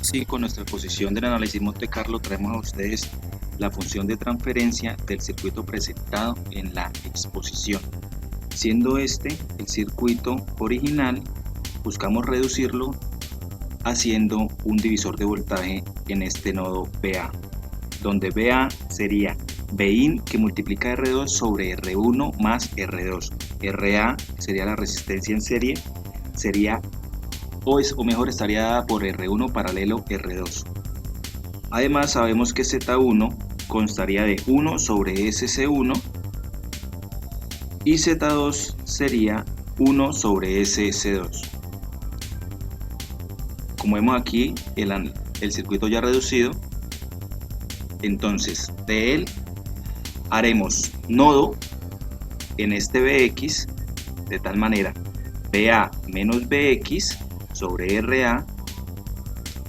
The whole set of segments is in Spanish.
Sí, con nuestra exposición del análisis Monte Carlo traemos a ustedes la función de transferencia del circuito presentado en la exposición. Siendo este el circuito original, buscamos reducirlo haciendo un divisor de voltaje en este nodo BA, donde BA sería Bin que multiplica R2 sobre R1 más R2. RA sería la resistencia en serie, sería o mejor estaría dada por R1 paralelo R2. Además sabemos que Z1 constaría de 1 sobre SC1 y Z2 sería 1 sobre SC2. Como vemos aquí el circuito ya reducido, entonces de él haremos nodo en este BX de tal manera BA menos BX sobre RA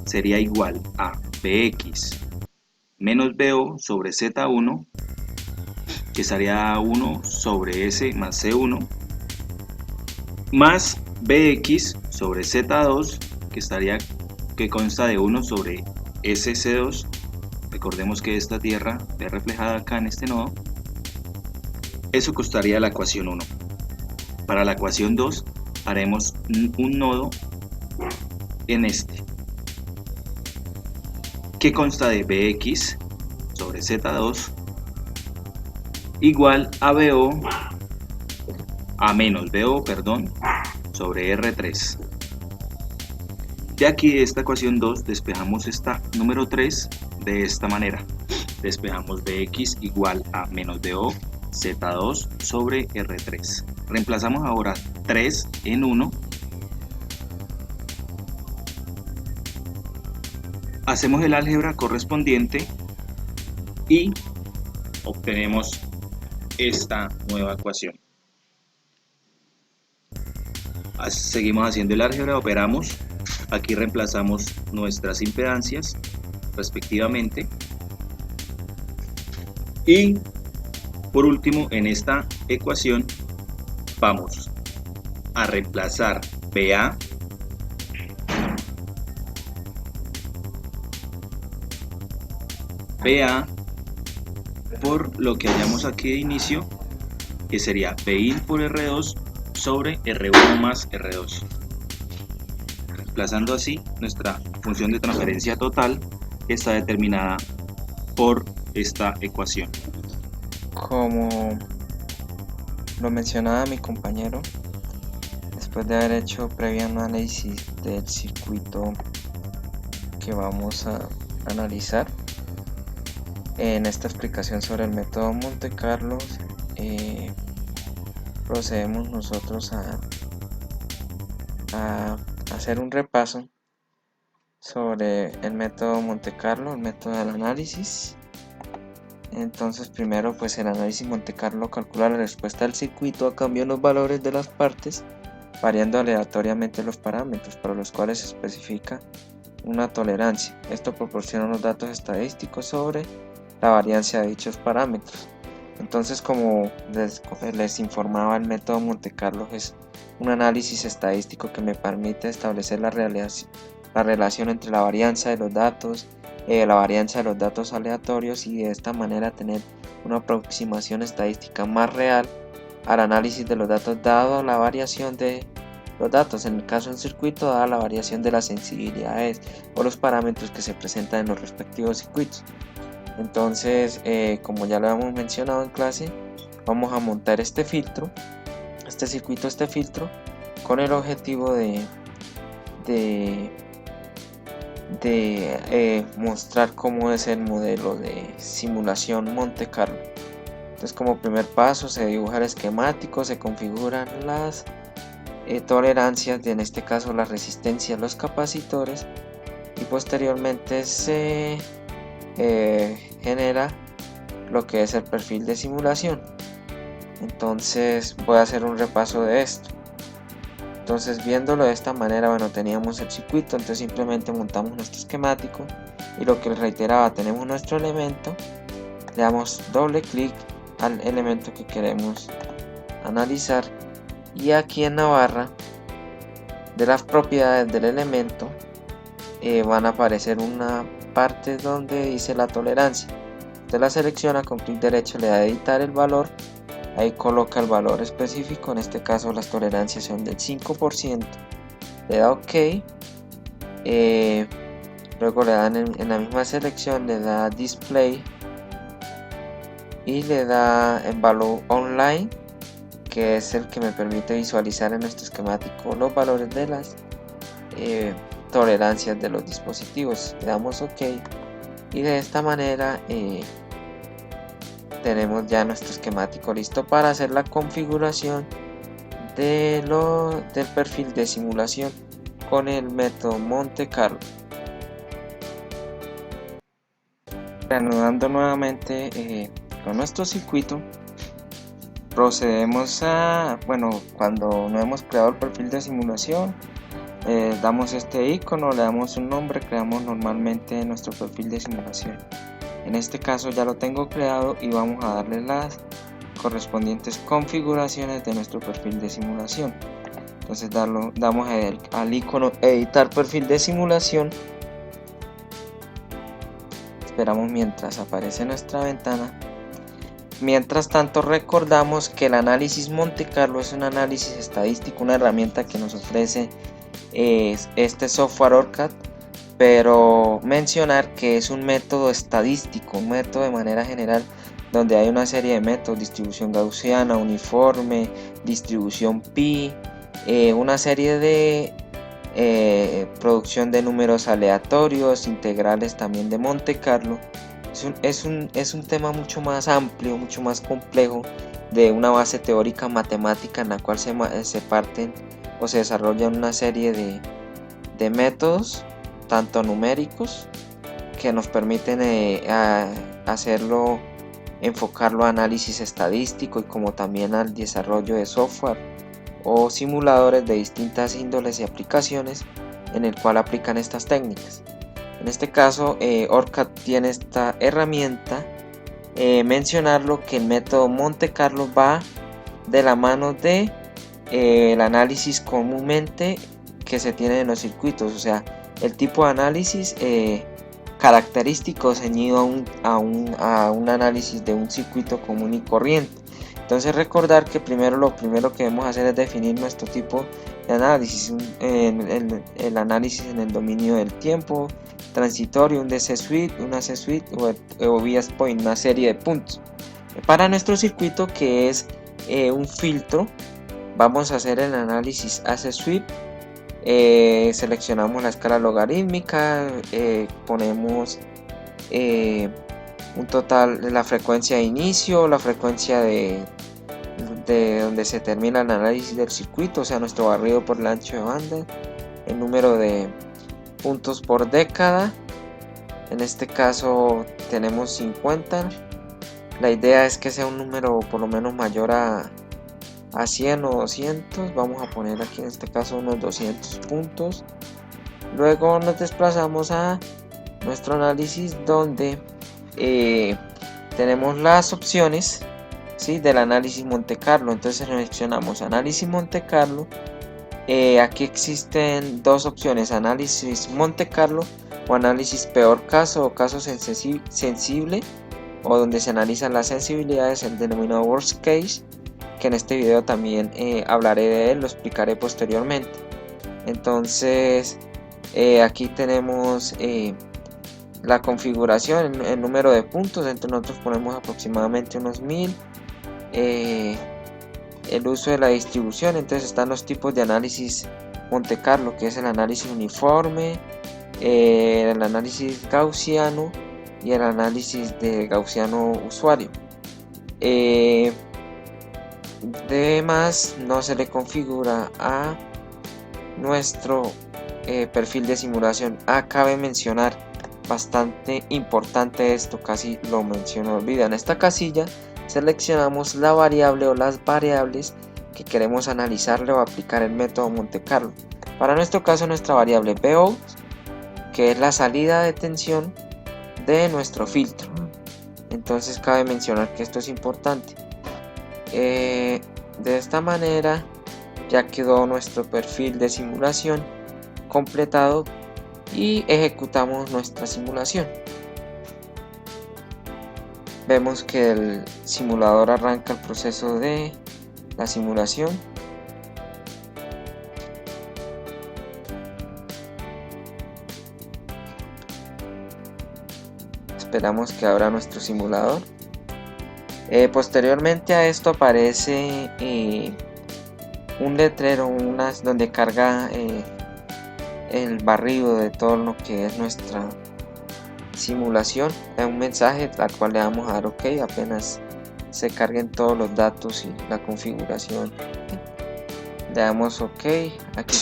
sería igual a BX menos BO sobre Z1, que estaría 1 sobre S más C1, más BX sobre Z2, que consta de 1 sobre SC2. Recordemos que esta tierra ve reflejada acá en este nodo. Eso costaría la ecuación 1. Para la ecuación 2 haremos un nodo en este, que consta de Bx sobre Z2 igual a BO, a menos BO, perdón, sobre R3. De aquí de esta ecuación 2 despejamos esta número 3 de esta manera. Despejamos Bx igual a menos BO Z2 sobre R3. Reemplazamos ahora 3 en 1. Hacemos el álgebra correspondiente y obtenemos esta nueva ecuación. Seguimos haciendo el álgebra, operamos. Aquí reemplazamos nuestras impedancias respectivamente. Y por último, en esta ecuación vamos a reemplazar BA por lo que hallamos aquí de inicio, que sería Bin por R2 sobre R1 más R2. Reemplazando así nuestra función de transferencia total, que está determinada por esta ecuación. Como lo mencionaba mi compañero, después de haber hecho previo análisis del circuito que vamos a analizar en esta explicación sobre el método Monte Carlo, procedemos nosotros a hacer un repaso sobre el método Monte Carlo, el método del análisis. Entonces primero pues el análisis Monte Carlo calcula la respuesta del circuito a cambio de los valores de las partes, variando aleatoriamente los parámetros para los cuales se especifica una tolerancia. Esto proporciona unos datos estadísticos sobre la variancia de dichos parámetros. Entonces, como les informaba, el método Monte Carlo es un análisis estadístico que me permite establecer la relación entre la varianza de los datos, aleatorios, y de esta manera tener una aproximación estadística más real al análisis de los datos dado la variación de los datos, en el caso de un circuito, dada la variación de las sensibilidades o los parámetros que se presentan en los respectivos circuitos. Entonces, como ya lo hemos mencionado en clase, vamos a montar este filtro con el objetivo de mostrar cómo es el modelo de simulación Monte Carlo. Entonces, como primer paso se dibuja el esquemático, se configuran las tolerancias, en este caso la resistencia, los capacitores, y posteriormente se genera lo que es el perfil de simulación. Entonces voy a hacer un repaso de esto. Entonces, viéndolo de esta manera, bueno, teníamos el circuito, entonces simplemente montamos nuestro esquemático y lo que les reiteraba, tenemos nuestro elemento, le damos doble clic al elemento que queremos analizar, y aquí en la barra de las propiedades del elemento van a aparecer una parte donde dice la tolerancia. Usted la selecciona, con clic derecho le da a editar el valor, ahí coloca el valor específico, en este caso las tolerancias son del 5%, le da OK, luego le dan en la misma selección, le da Display y le da en Value Online, que es el que me permite visualizar en nuestro esquemático los valores de las tolerancias de los dispositivos. Le damos OK y de esta manera tenemos ya nuestro esquemático listo para hacer la configuración del perfil de simulación con el método Monte Carlo. Reanudando nuevamente con nuestro circuito, procedemos a, cuando no hemos creado el perfil de simulación, damos este icono, le damos un nombre, creamos normalmente nuestro perfil de simulación. En este caso ya lo tengo creado y vamos a darle las correspondientes configuraciones de nuestro perfil de simulación. Entonces damos al icono editar perfil de simulación, esperamos mientras aparece nuestra ventana. Mientras tanto, recordamos que el análisis Monte Carlo es un análisis estadístico, una herramienta que nos ofrece este software OrCAD, pero mencionar que es un método estadístico, un método de manera general donde hay una serie de métodos: distribución gaussiana, uniforme, distribución pi, una serie de producción de números aleatorios, integrales también de Monte Carlo. Es un tema mucho más amplio, mucho más complejo, de una base teórica matemática en la cual se parten o se desarrollan una serie de métodos, tanto numéricos, que nos permiten enfocarlo a análisis estadístico, y como también al desarrollo de software o simuladores de distintas índoles y aplicaciones en el cual aplican estas técnicas. En este caso, OrCAD tiene esta herramienta. Mencionarlo que el método Monte Carlo va de la mano de el análisis comúnmente que se tiene en los circuitos, o sea, el tipo de análisis característico ceñido a un análisis de un circuito común y corriente. Entonces, recordar que lo primero que debemos hacer es definir nuestro tipo de análisis, el análisis en el dominio del tiempo transitorio, un DC suite, una C suite o bias point, una serie de puntos. Para nuestro circuito, que es un filtro, vamos a hacer el análisis AC suite. Seleccionamos la escala logarítmica, ponemos un total de la frecuencia de inicio, la frecuencia de donde se termina el análisis del circuito, o sea, nuestro barrido por el ancho de banda, el número de puntos por década. En este caso tenemos 50. La idea es que sea un número por lo menos mayor a 100 o 200. Vamos a poner aquí en este caso unos 200 puntos. Luego nos desplazamos a nuestro análisis, donde tenemos las opciones, ¿sí?, del análisis Monte Carlo. Entonces seleccionamos análisis Monte Carlo. Aquí existen dos opciones: análisis Monte Carlo o análisis peor caso o caso sensible, o donde se analizan las sensibilidades, el denominado worst case, que en este video también hablaré de él, lo explicaré posteriormente. Entonces aquí tenemos la configuración, el número de puntos. Entre nosotros ponemos aproximadamente unos 1000. El uso de la distribución. Entonces están los tipos de análisis Monte Carlo, que es el análisis uniforme, el análisis gaussiano y el análisis de gaussiano usuario. Además, no se le configura a nuestro perfil de simulación. Cabe mencionar, bastante importante esto, casi lo menciono, olvida. En esta casilla seleccionamos la variable o las variables que queremos analizarle o aplicar el método Monte Carlo. Para nuestro caso, nuestra variable Vout, que es la salida de tensión de nuestro filtro. Entonces cabe mencionar que esto es importante. De esta manera ya quedó nuestro perfil de simulación completado y ejecutamos nuestra simulación. Vemos que el simulador arranca el proceso de la simulación. Esperamos que abra nuestro simulador. Posteriormente a esto aparece un letrero donde carga el barrido de todo lo que es nuestra simulación. Es un mensaje al cual le vamos a dar OK apenas se carguen todos los datos y la configuración. Le damos OK. Aquí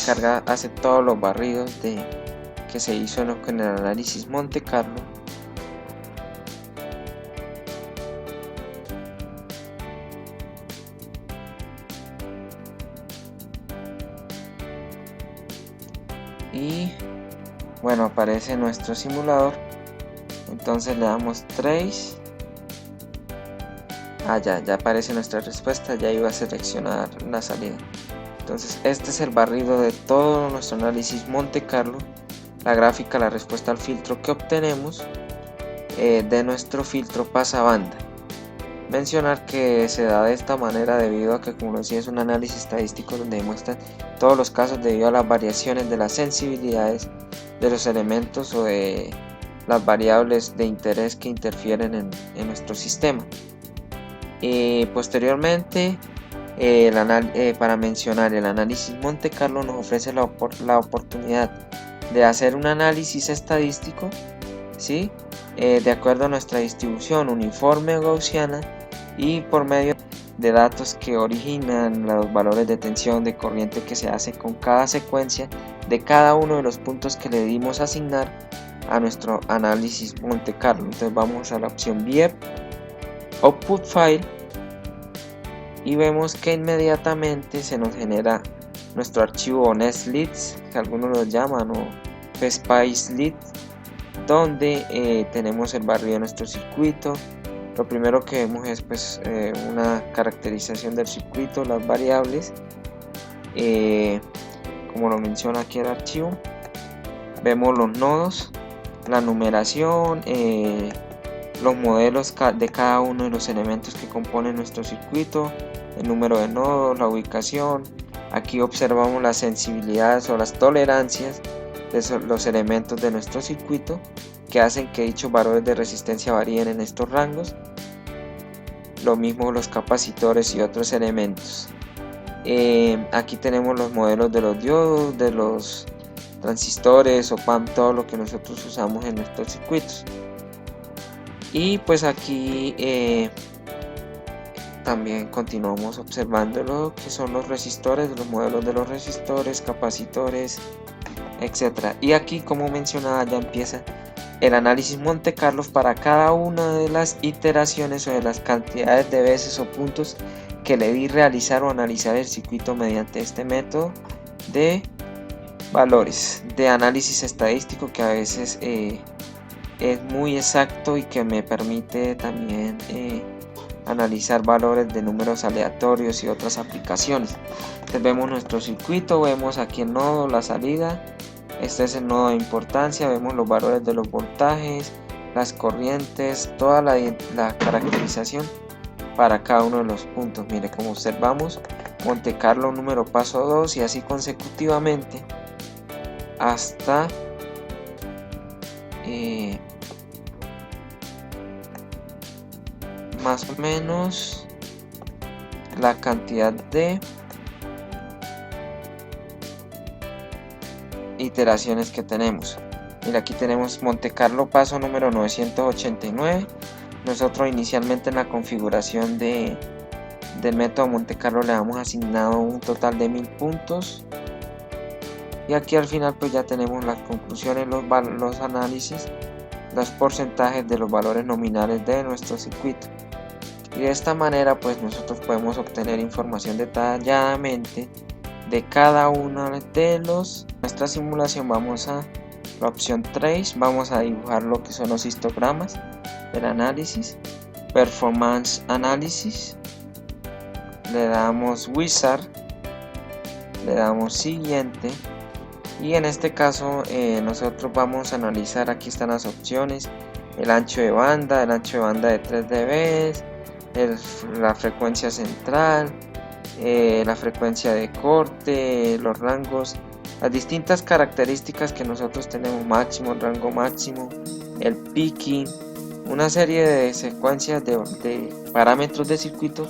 hace todos los barridos que se hizo con el análisis Monte Carlo. Y bueno, aparece nuestro simulador. Entonces le damos Trace. Ya aparece nuestra respuesta. Ya iba a seleccionar la salida. Entonces este es el barrido de todo nuestro análisis Monte Carlo. La gráfica, la respuesta al filtro que obtenemos de nuestro filtro pasabanda. Mencionar que se da de esta manera debido a que, como decía, es un análisis estadístico donde demuestran todos los casos debido a las variaciones de las sensibilidades de los elementos o de las variables de interés que interfieren en nuestro sistema. Posteriormente, para mencionar, el análisis Monte Carlo nos ofrece la oportunidad de hacer un análisis estadístico, ¿sí? De acuerdo a nuestra distribución uniforme o gaussiana y por medio de datos que originan los valores de tensión de corriente que se hace con cada secuencia de cada uno de los puntos que le dimos a asignar a nuestro análisis Monte Carlo. Entonces vamos a la opción View Output File y vemos que inmediatamente se nos genera nuestro archivo NetLeads, que algunos lo llaman, o PSpice-Lead, donde tenemos el barrido de nuestro circuito. Lo primero que vemos es una caracterización del circuito, las variables, como lo menciona aquí el archivo. Vemos los nodos, la numeración, los modelos de cada uno de los elementos que componen nuestro circuito, el número de nodos, la ubicación. Aquí observamos las sensibilidades o las tolerancias de los elementos de nuestro circuito que hacen que dichos valores de resistencia varíen en estos rangos. Lo mismo los capacitores y otros elementos. Aquí tenemos los modelos de los diodos, de los transistores o PAM, todo lo que nosotros usamos en nuestros circuitos. Y pues aquí también continuamos observando lo que son los resistores, los modelos de los resistores, capacitores, etc. Y aquí, como mencionaba, ya empieza el análisis Monte Carlo para cada una de las iteraciones o de las cantidades de veces o puntos que le di realizar o analizar el circuito mediante este método de valores de análisis estadístico, que a veces es muy exacto y que me permite también analizar valores de números aleatorios y otras aplicaciones. Entonces vemos nuestro circuito, vemos aquí el nodo, la salida. Este es el nodo de importancia, vemos los valores de los voltajes, las corrientes, toda la caracterización para cada uno de los puntos. Mire, como observamos, Monte Carlo número paso 2 y así consecutivamente hasta más o menos la cantidad de iteraciones que tenemos. Mira, aquí tenemos Monte Carlo paso número 989. Nosotros inicialmente en la configuración del método Monte Carlo le hemos asignado un total de 1000 puntos. Y aquí al final pues ya tenemos las conclusiones, los análisis, los porcentajes de los valores nominales de nuestro circuito. Y de esta manera pues nosotros podemos obtener información detalladamente de cada uno de nuestra simulación. Vamos a la opción Trace, vamos a dibujar lo que son los histogramas del análisis, Performance Analysis, le damos Wizard, le damos Siguiente y en este caso nosotros vamos a analizar, aquí están las opciones, el ancho de banda de 3 dB, la frecuencia central, la frecuencia de corte, los rangos, las distintas características que nosotros tenemos, máximo, rango máximo, el peaking, una serie de secuencias de parámetros de circuitos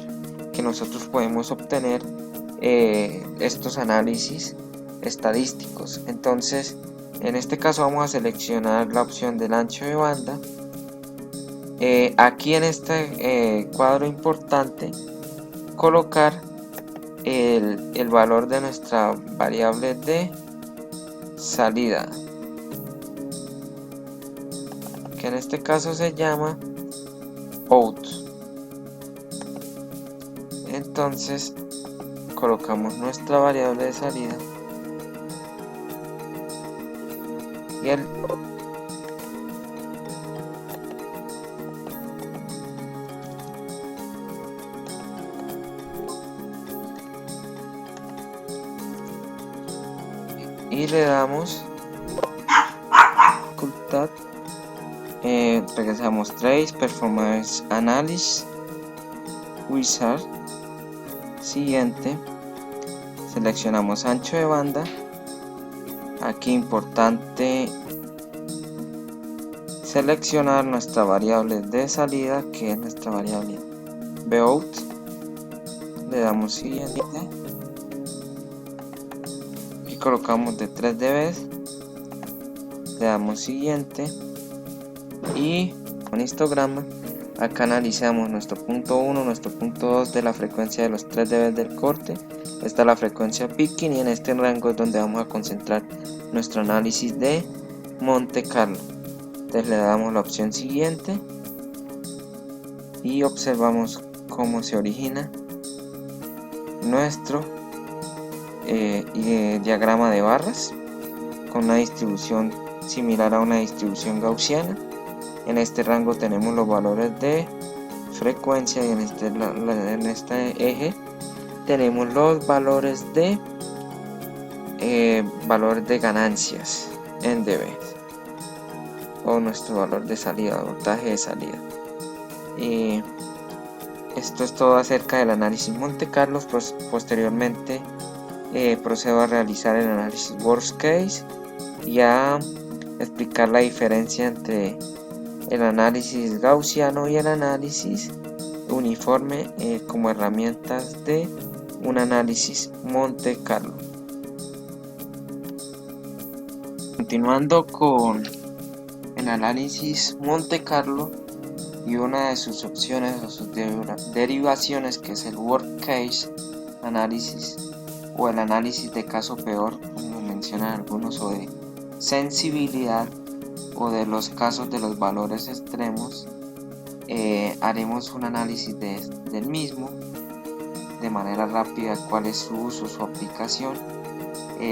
que nosotros podemos obtener estos análisis estadísticos. Entonces, en este caso vamos a seleccionar la opción del ancho de banda. Aquí en este cuadro importante, colocar el valor de nuestra variable de salida, que en este caso se llama out. Entonces colocamos nuestra variable de salida y le damos dificultad, regresamos Trace, Performance Analysis, Wizard, siguiente, seleccionamos ancho de banda. Aquí importante seleccionar nuestra variable de salida, que es nuestra variable Vout. Le damos siguiente y colocamos de 3 dB. Le damos siguiente y con histograma acá analizamos nuestro punto 1, nuestro punto 2 de la frecuencia de los 3 dB del corte. Esta es la frecuencia peaking y en este rango es donde vamos a concentrar nuestro análisis de Monte Carlo. Entonces le damos la opción siguiente y observamos cómo se origina nuestro diagrama de barras con una distribución similar a una distribución gaussiana. En este rango tenemos los valores de frecuencia y en este eje tenemos los valores de ganancias en dB, o nuestro valor de salida, voltaje de salida. Y esto es todo acerca del análisis Monte Carlo. Posteriormente procedo a realizar el análisis worst case y a explicar la diferencia entre el análisis gaussiano y el análisis uniforme como herramientas de un análisis Monte Carlo. Continuando con el análisis Monte Carlo y una de sus opciones o sus derivaciones, que es el worst case análisis o el análisis de caso peor, como mencionan algunos, o de sensibilidad, o de los casos de los valores extremos, haremos un análisis del mismo de manera rápida, cuál es su uso, su aplicación,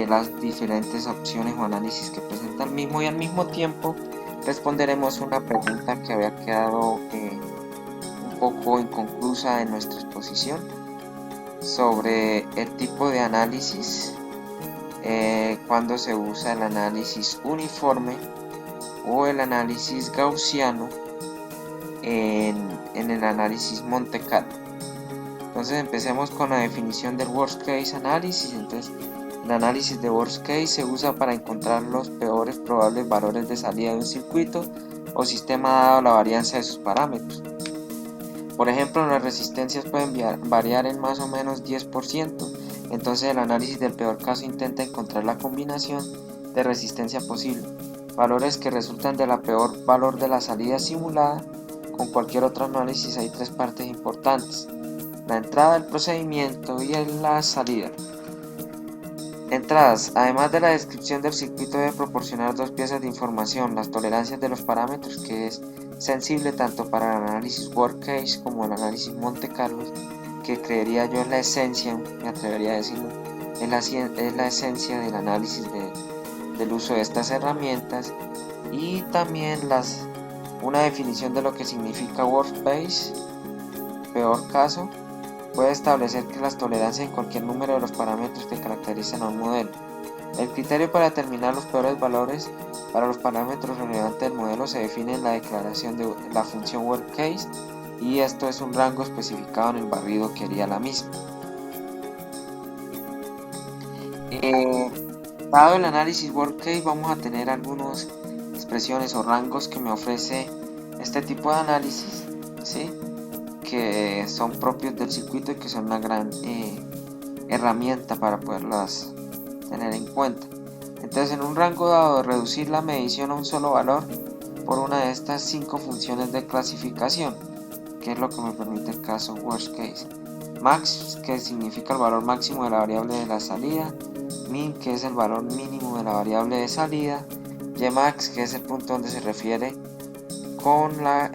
las diferentes opciones o análisis que presenta el mismo, y al mismo tiempo responderemos una pregunta que había quedado un poco inconclusa en nuestra exposición sobre el tipo de análisis, cuando se usa el análisis uniforme o el análisis gaussiano en el análisis Monte Carlo. Entonces empecemos con la definición del worst case análisis. Entonces, el análisis de worst case se usa para encontrar los peores probables valores de salida de un circuito o sistema dado la varianza de sus parámetros. Por ejemplo, las resistencias pueden variar en más o menos 10%. Entonces el análisis del peor caso intenta encontrar la combinación de resistencia posible, valores que resultan de la peor valor de la salida simulada. Con cualquier otro análisis hay tres partes importantes: la entrada, el procedimiento y la salida. Entradas: además de la descripción del circuito, debe proporcionar dos piezas de información: las tolerancias de los parámetros, que es sensible tanto para el análisis worst case como el análisis Monte Carlo, que creería yo es la esencia, me atrevería a decirlo, es la esencia del análisis del uso de estas herramientas. Y también una definición de lo que significa worst case, peor caso. Puede establecer que las tolerancias en cualquier número de los parámetros que caracterizan a un modelo. El criterio para determinar los peores valores para los parámetros relevantes del modelo se define en la declaración de la función worst case, y esto es un rango especificado en el barrido que haría la misma. Dado el análisis worst case, vamos a tener algunas expresiones o rangos que me ofrece este tipo de análisis, ¿sí? Que son propios del circuito y que son una gran herramienta para poderlas tener en cuenta. Entonces, en un rango dado, reducir la medición a un solo valor por una de estas 5 funciones de clasificación, que es lo que me permite el caso worst case. Max, que significa el valor máximo de la variable de la salida. Min, que es el valor mínimo de la variable de salida. Ymax, que es el punto donde se refiere con la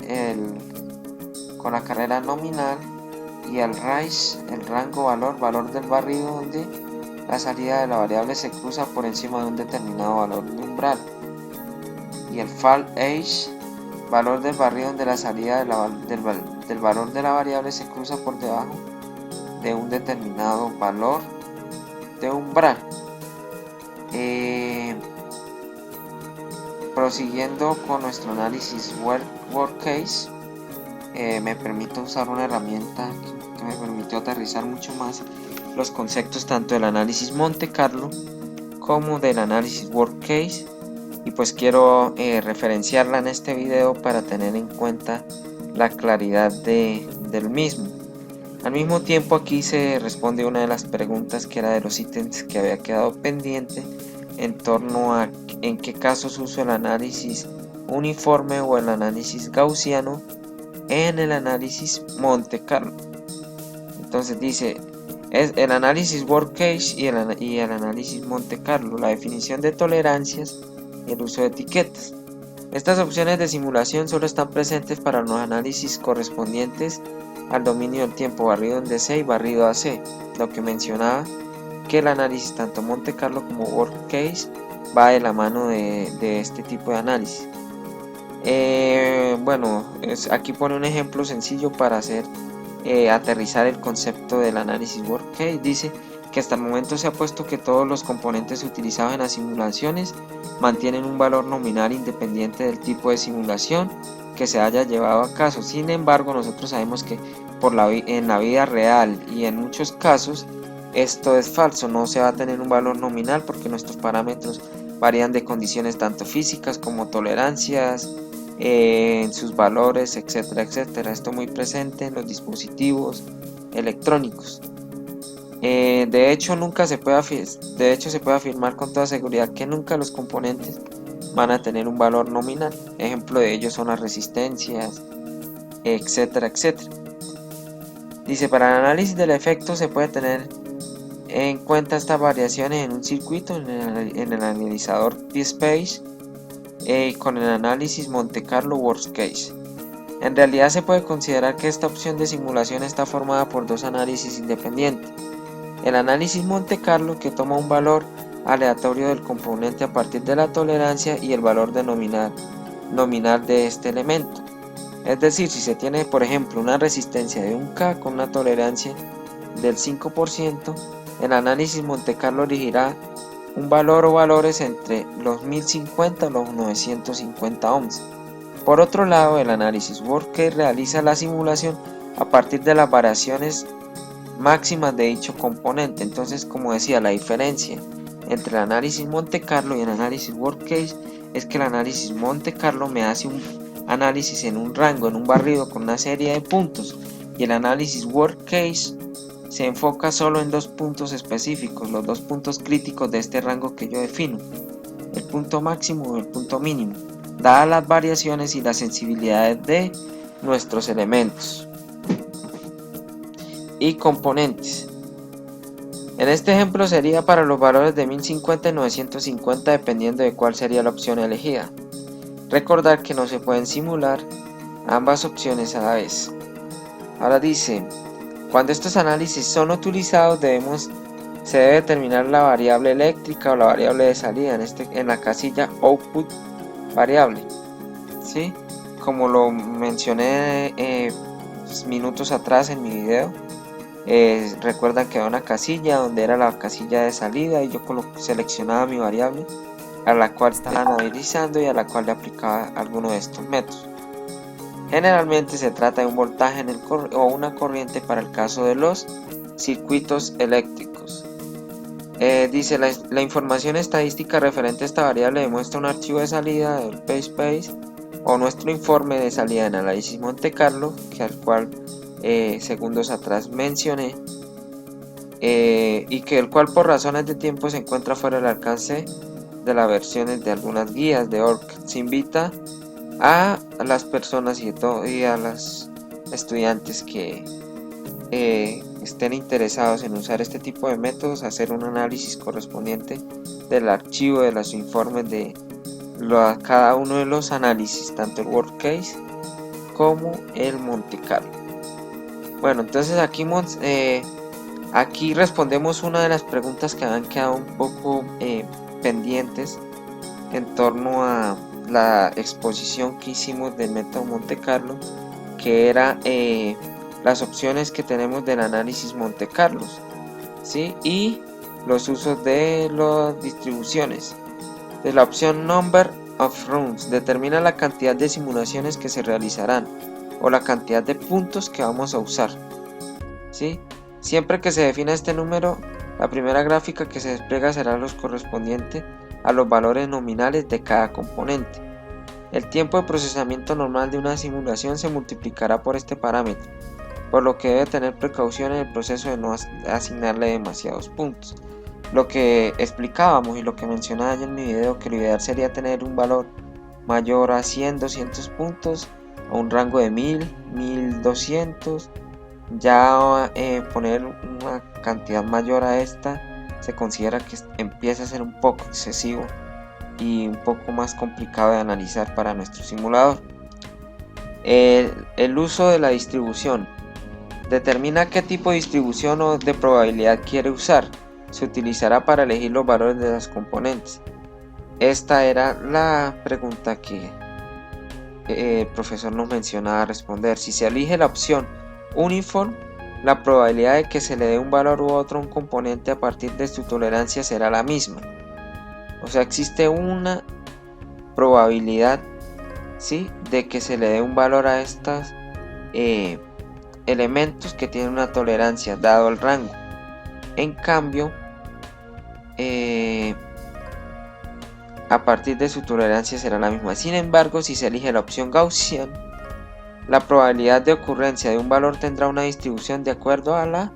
carrera nominal. Y el range, el rango valor del barrido donde la salida de la variable se cruza por encima de un determinado valor de umbral. Y el fall age, valor del barrido donde la salida del valor de la variable se cruza por debajo de un determinado valor de umbral. Prosiguiendo con nuestro análisis worst case, me permite usar una herramienta que me permitió aterrizar mucho más los conceptos tanto del análisis Monte Carlo como del análisis worst case, y pues quiero referenciarla en este video para tener en cuenta la claridad del mismo. Al mismo tiempo, aquí se responde una de las preguntas que era de los ítems que había quedado pendiente en torno a en qué casos uso el análisis uniforme o el análisis gaussiano en el análisis Monte Carlo. Entonces dice, es el análisis worst case y el análisis Monte Carlo, la definición de tolerancias y el uso de etiquetas. Estas opciones de simulación solo están presentes para los análisis correspondientes al dominio del tiempo barrido en DC y barrido AC, lo que mencionaba que el análisis tanto Monte Carlo como worst case va de la mano de este tipo de análisis. Aquí pone un ejemplo sencillo para hacer aterrizar el concepto del análisis worst case. Dice que hasta el momento se ha puesto que todos los componentes utilizados en las simulaciones mantienen un valor nominal independiente del tipo de simulación que se haya llevado a cabo. Sin embargo, nosotros sabemos que en la vida real y en muchos casos esto es falso, no se va a tener un valor nominal porque nuestros parámetros varían de condiciones tanto físicas como tolerancias, en sus valores, etcétera, etcétera. Esto muy presente en los dispositivos electrónicos. De hecho se puede afirmar con toda seguridad que nunca los componentes van a tener un valor nominal. Ejemplo de ello son las resistencias, etcétera, etcétera. Dice, para el análisis del efecto se puede tener en cuenta estas variaciones en un circuito en el analizador P-Space con el análisis Monte Carlo worst case. En realidad se puede considerar que esta opción de simulación está formada por dos análisis independientes. El análisis Monte Carlo, que toma un valor aleatorio del componente a partir de la tolerancia y el valor de nominal de este elemento. Es decir, si se tiene por ejemplo una resistencia de 1K con una tolerancia del 5%, el análisis Monte Carlo elegirá un valor o valores entre los 1050 y los 950 ohms. Por otro lado, el análisis worst case realiza la simulación a partir de las variaciones máximas de dicho componente. Entonces, como decía, la diferencia entre el análisis Monte Carlo y el análisis worst case es que el análisis Monte Carlo me hace un análisis en un rango, en un barrido con una serie de puntos, y el análisis worst case se enfoca solo en dos puntos específicos, los dos puntos críticos de este rango que yo defino, el punto máximo y el punto mínimo, dadas las variaciones y las sensibilidades de nuestros elementos y componentes. En este ejemplo sería para los valores de 1050 y 950 dependiendo de cuál sería la opción elegida. Recordar que no se pueden simular ambas opciones a la vez. Ahora dice, cuando estos análisis son utilizados se debe determinar la variable eléctrica o la variable de salida en la casilla output variable, ¿sí? Como lo mencioné minutos atrás en mi video, Recuerdan que había una casilla donde era la casilla de salida y yo seleccionaba mi variable a la cual estaba analizando y a la cual le aplicaba alguno de estos métodos. Generalmente se trata de un voltaje o una corriente para el caso de los circuitos eléctricos. Dice la información estadística referente a esta variable demuestra un archivo de salida del PSpace o nuestro informe de salida de análisis Monte Carlo, que al cual segundos atrás mencioné, y que el cual por razones de tiempo se encuentra fuera del alcance de las versiones de algunas guías de ORC. Se invita a las personas y a los estudiantes que estén interesados en usar este tipo de métodos a hacer un análisis correspondiente del archivo de los informes de cada uno de los análisis, tanto el worst case como el Monte Carlo. Bueno, entonces aquí respondemos una de las preguntas que habían quedado un poco pendientes en torno a la exposición que hicimos del método Monte Carlo, que era las opciones que tenemos del análisis Monte Carlo, ¿sí? Y los usos de las distribuciones. De la opción Number of Runs determina la cantidad de simulaciones que se realizarán o la cantidad de puntos que vamos a usar, ¿sí? Siempre que se defina este número, la primera gráfica que se despliega será los correspondientes a los valores nominales de cada componente. El tiempo de procesamiento normal de una simulación se multiplicará por este parámetro, por lo que debe tener precaución en el proceso de no asignarle demasiados puntos. Lo que explicábamos y lo que mencionaba yo en mi video, que lo ideal sería tener un valor mayor a 100, 200 puntos o un rango de 1000, 1200. Ya poner una cantidad mayor a esta se considera que empieza a ser un poco excesivo y un poco más complicado de analizar para nuestro simulador. El uso de la distribución determina qué tipo de distribución o de probabilidad quiere usar. Se utilizará para elegir los valores de las componentes. Esta era la pregunta que el profesor nos mencionaba responder. Si se elige la opción Uniform, la probabilidad de que se le dé un valor u otro a un componente a partir de su tolerancia será la misma. O sea, existe una probabilidad, ¿sí?, de que se le dé un valor a estos elementos que tienen una tolerancia dado el rango. En cambio, a partir de su tolerancia será la misma. Sin embargo, si se elige la opción Gaussian, la probabilidad de ocurrencia de un valor tendrá una distribución de acuerdo a la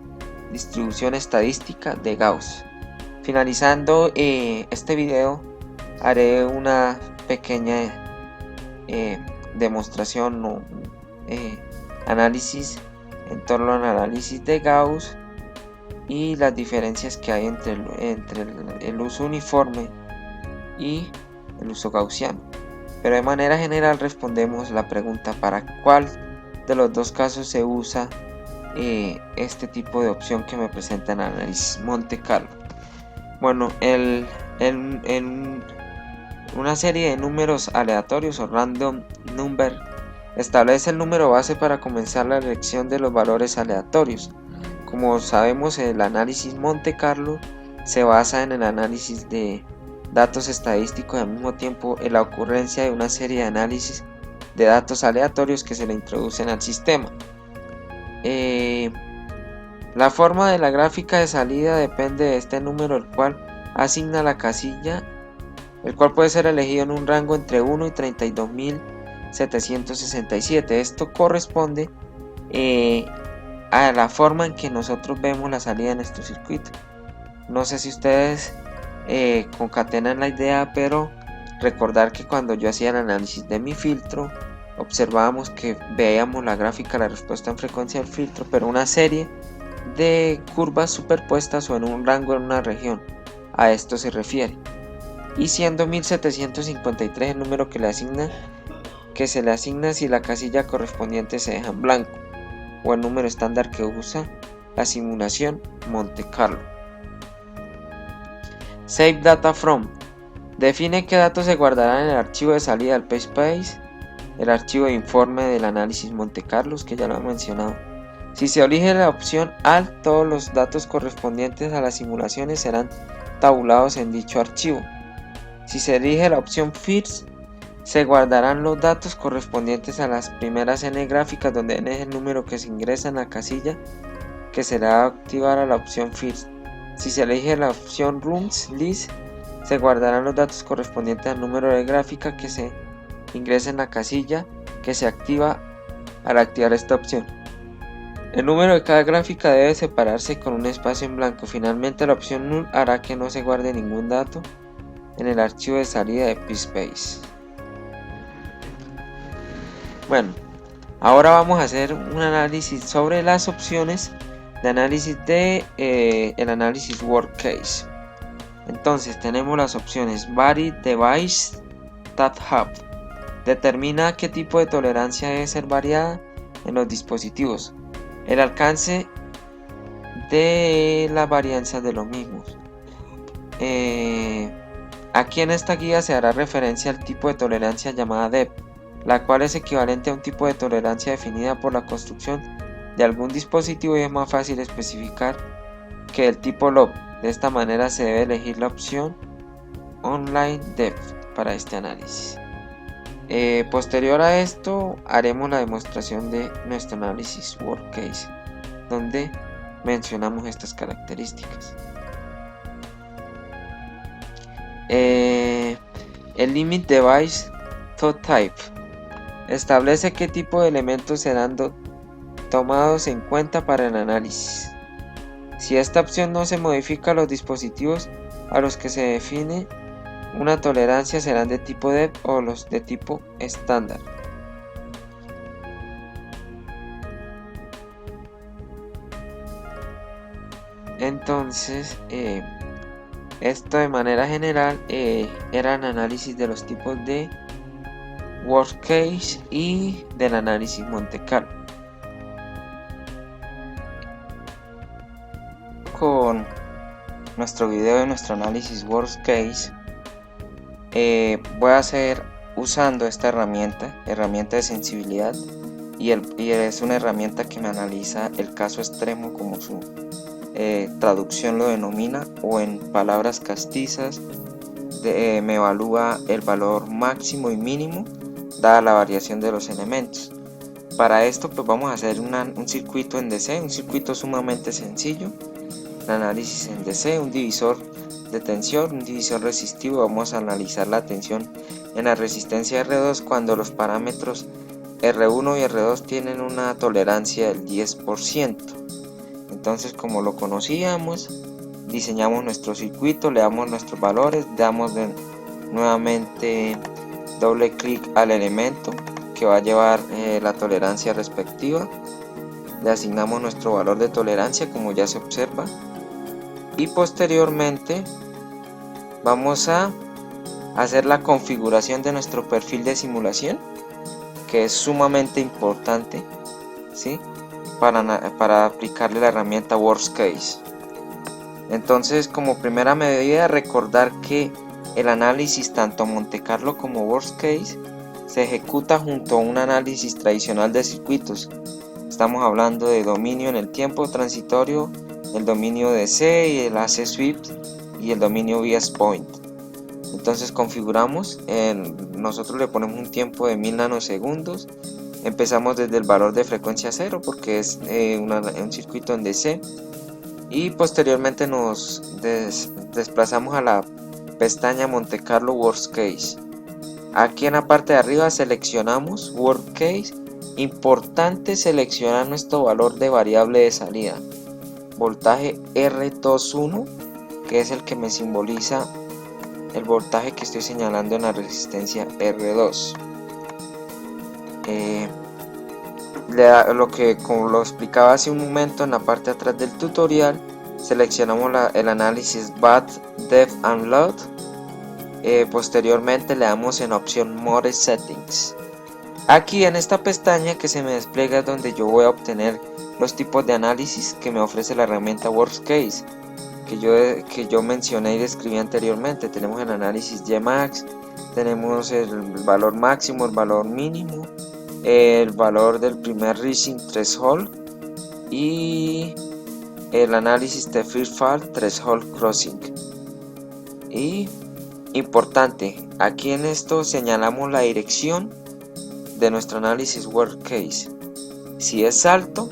distribución estadística de Gauss. Finalizando este video, haré una pequeña demostración o análisis en torno al análisis de Gauss y las diferencias que hay entre el uso uniforme y el uso gaussiano. Pero de manera general respondemos la pregunta para cuál de los dos casos se usa este tipo de opción que me presenta en análisis Monte Carlo. Bueno, en una serie de números aleatorios o random number establece el número base para comenzar la elección de los valores aleatorios. Como sabemos, el análisis Monte Carlo se basa en el análisis de datos estadísticos y al mismo tiempo en la ocurrencia de una serie de análisis de datos aleatorios que se le introducen al sistema. La forma de la gráfica de salida depende de este número, el cual asigna la casilla, el cual puede ser elegido en un rango entre 1 y 32.767. Esto corresponde a la forma en que nosotros vemos la salida de nuestro circuito. No sé si ustedes concatenan la idea, pero recordar que cuando yo hacía el análisis de mi filtro, observábamos que veíamos la gráfica, la respuesta en frecuencia del filtro, pero una serie de curvas superpuestas o en un rango en una región. A esto se refiere. Y siendo 1753 el número que se le asigna si la casilla correspondiente se deja en blanco, o el número estándar que usa la simulación Monte Carlo. Save Data From define qué datos se guardarán en el archivo de salida del PSpace, el archivo de informe del análisis Monte Carlo, que ya lo he mencionado, Si se elige la opción ALT, todos los datos correspondientes a las simulaciones serán tabulados en dicho archivo. Si se elige la opción FIRST, se guardarán los datos correspondientes a las primeras n gráficas, donde n es el número que se ingresa en la casilla que será activar a la opción FIRST. Si se elige la opción Rooms List, se guardarán los datos correspondientes al número de gráfica que se ingresa en la casilla que se activa al activar esta opción. El número de cada gráfica debe separarse con un espacio en blanco. Finalmente, la opción Null hará que no se guarde ningún dato en el archivo de salida de PSpace. Bueno, ahora vamos a hacer un análisis sobre las opciones de análisis de el análisis Worst-Case. Entonces tenemos las opciones Vary Device Hub. Determina qué tipo de tolerancia debe ser variada en los dispositivos. El alcance de la varianza de los mismos. Aquí en esta guía se hará referencia al tipo de tolerancia llamada DEP, la cual es equivalente a un tipo de tolerancia definida por la construcción de algún dispositivo y es más fácil especificar que el tipo LOB. De esta manera se debe elegir la opción Online DEP para este análisis. Posterior a esto haremos la demostración de nuestro análisis Worst-Case, donde mencionamos estas características. El Limit Device Type establece qué tipo de elementos serán tomados en cuenta para el análisis. Si esta opción no se modifica, los dispositivos a los que se define una tolerancia serán de tipo DEP o los de tipo estándar. Entonces, esto de manera general era el análisis de los tipos de Worst-Case y del análisis Monte Carlo. Con nuestro video de nuestro análisis Worst-Case, voy a hacer usando esta herramienta de sensibilidad, y es una herramienta que me analiza el caso extremo, como su traducción lo denomina, o en palabras castizas me evalúa el valor máximo y mínimo dada la variación de los elementos. Para esto pues vamos a hacer un circuito en DC, un circuito sumamente sencillo, el análisis en DC, un divisor de tensión, un divisor resistivo. Vamos a analizar la tensión en la resistencia R2 cuando los parámetros R1 y R2 tienen una tolerancia del 10%. Entonces, como lo conocíamos, diseñamos nuestro circuito, le damos nuestros valores, damos nuevamente doble clic al elemento que va a llevar la tolerancia respectiva, le asignamos nuestro valor de tolerancia como ya se observa, y posteriormente vamos a hacer la configuración de nuestro perfil de simulación, que es sumamente importante, ¿sí?, para aplicarle la herramienta Worst-Case. Entonces, como primera medida, recordar que el análisis tanto Monte Carlo como Worst-Case se ejecuta junto a un análisis tradicional de circuitos. Estamos hablando de dominio en el tiempo transitorio, el dominio DC y el AC Sweep y el dominio Bias Point. Entonces configuramos, nosotros le ponemos un tiempo de 1000 nanosegundos. Empezamos desde el valor de frecuencia 0 porque es un circuito en DC, y posteriormente nos desplazamos a la pestaña Monte Carlo Worst-Case. Aquí en la parte de arriba seleccionamos Worst-Case. Importante seleccionar nuestro valor de variable de salida, voltaje R21, que es el que me simboliza el voltaje que estoy señalando en la resistencia R2. Como lo explicaba hace un momento en la parte de atrás del tutorial, seleccionamos el análisis BAT, Depth and Load. Posteriormente le damos en la opción More Settings. Aquí en esta pestaña que se me despliega es donde yo voy a obtener los tipos de análisis que me ofrece la herramienta Worst-Case, que yo mencioné y describí anteriormente. Tenemos el análisis Gmax, tenemos el valor máximo, el valor mínimo, el valor del primer Rising Threshold, y el análisis de Free Fall Threshold Crossing. Y importante, aquí en esto señalamos la dirección de nuestro análisis worst case, si es alto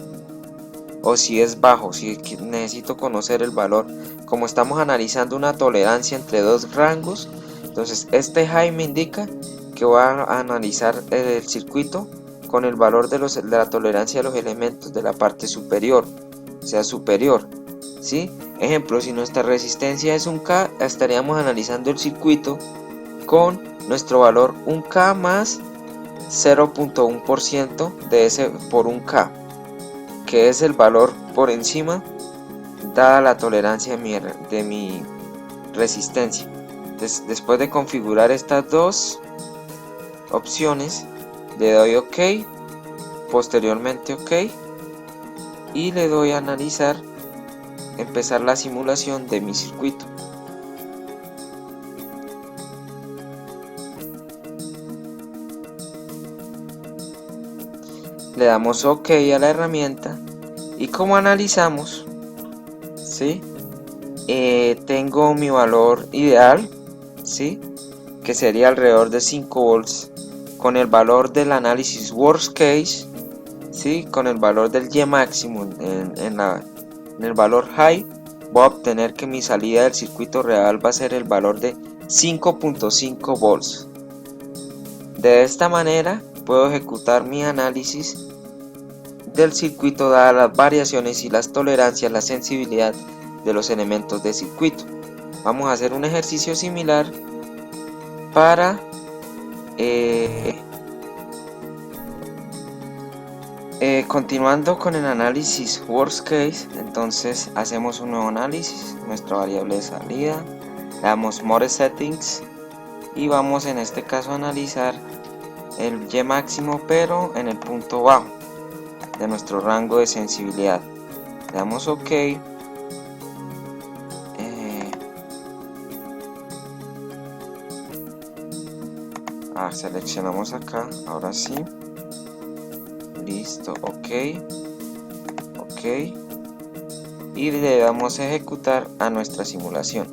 o si es bajo, si necesito conocer el valor. Como estamos analizando una tolerancia entre dos rangos, entonces este high me indica que voy a analizar el circuito con el valor de la tolerancia de los elementos de la parte superior, o sea superior, ¿sí? Ejemplo, si nuestra resistencia es 1K, estaríamos analizando el circuito con nuestro valor 1K más 0.1% de ese por 1K, que es el valor por encima dada la tolerancia de mi resistencia. Después de configurar estas dos opciones, le doy OK, posteriormente OK, y le doy a analizar, empezar la simulación de mi circuito. Le damos OK a la herramienta y como analizamos, ¿sí? Tengo mi valor ideal, ¿sí? Que sería alrededor de 5 volts, con el valor del análisis worst case, ¿sí? Con el valor del Y máximo en el valor high, voy a obtener que mi salida del circuito real va a ser el valor de 5.5 volts. De esta manera puedo ejecutar mi análisis del circuito dadas las variaciones y las tolerancias, la sensibilidad de los elementos de circuito. Vamos a hacer un ejercicio similar para continuando con el análisis worst case. Entonces hacemos un nuevo análisis, nuestra variable de salida, le damos more settings y vamos en este caso a analizar el Y máximo pero en el punto bajo de nuestro rango de sensibilidad. Le damos OK, seleccionamos acá, ahora sí, listo, OK, y le damos a ejecutar a nuestra simulación.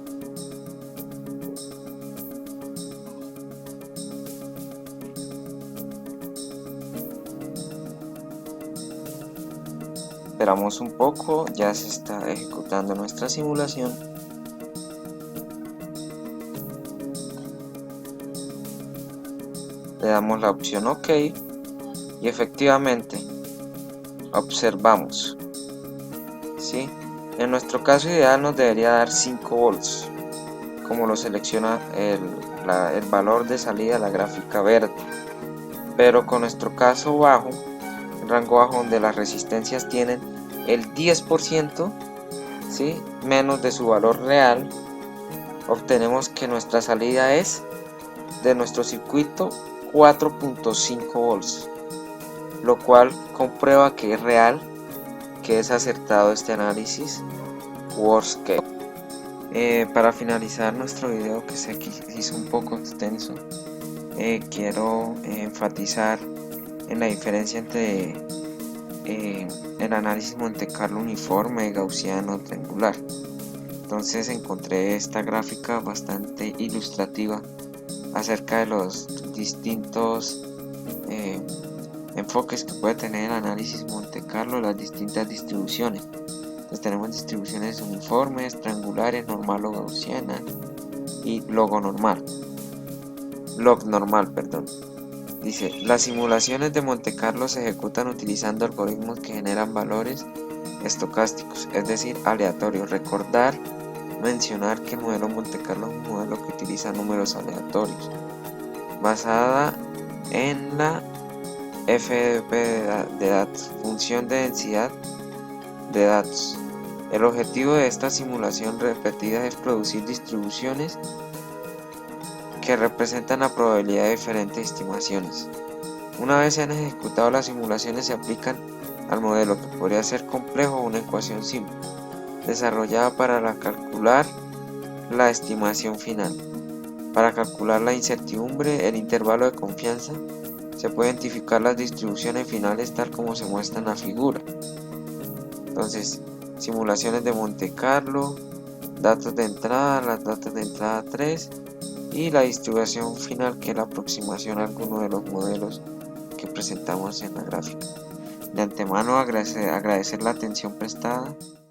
Esperamos un poco, ya se está ejecutando nuestra simulación. Le damos la opción OK y efectivamente observamos, ¿sí? En nuestro caso ideal nos debería dar 5 volts, como lo selecciona el valor de salida, la gráfica verde, pero con nuestro caso bajo, el rango bajo, donde las resistencias tienen el 10%, ¿sí? Menos de su valor real, obtenemos que nuestra salida es de nuestro circuito 4.5 volts, lo cual comprueba que es real, que es acertado este análisis worst case. Para finalizar nuestro video, que se hizo un poco extenso, quiero enfatizar en la diferencia entre el análisis Monte Carlo uniforme, gaussiano, triangular. Entonces encontré esta gráfica bastante ilustrativa acerca de los distintos enfoques que puede tener el análisis Monte Carlo, las distintas distribuciones. Entonces tenemos distribuciones uniformes, triangulares, normal o gaussiana y log normal, perdón. Dice, las simulaciones de Monte Carlo se ejecutan utilizando algoritmos que generan valores estocásticos, es decir, aleatorios. Recordar mencionar que el modelo Monte Carlo es un modelo que utiliza números aleatorios, basada en la FDP de datos, función de densidad de datos. El objetivo de esta simulación repetida es producir distribuciones que representan la probabilidad de diferentes estimaciones. Una vez se han ejecutado las simulaciones, se aplican al modelo, que podría ser complejo o una ecuación simple, desarrollada para calcular la estimación final. Para calcular la incertidumbre, el intervalo de confianza, se puede identificar las distribuciones finales tal como se muestra en la figura. Entonces, simulaciones de Monte Carlo, datos de entrada, las datos de entrada 3 y la distribución final, que es la aproximación a alguno de los modelos que presentamos en la gráfica. De antemano agradecer la atención prestada.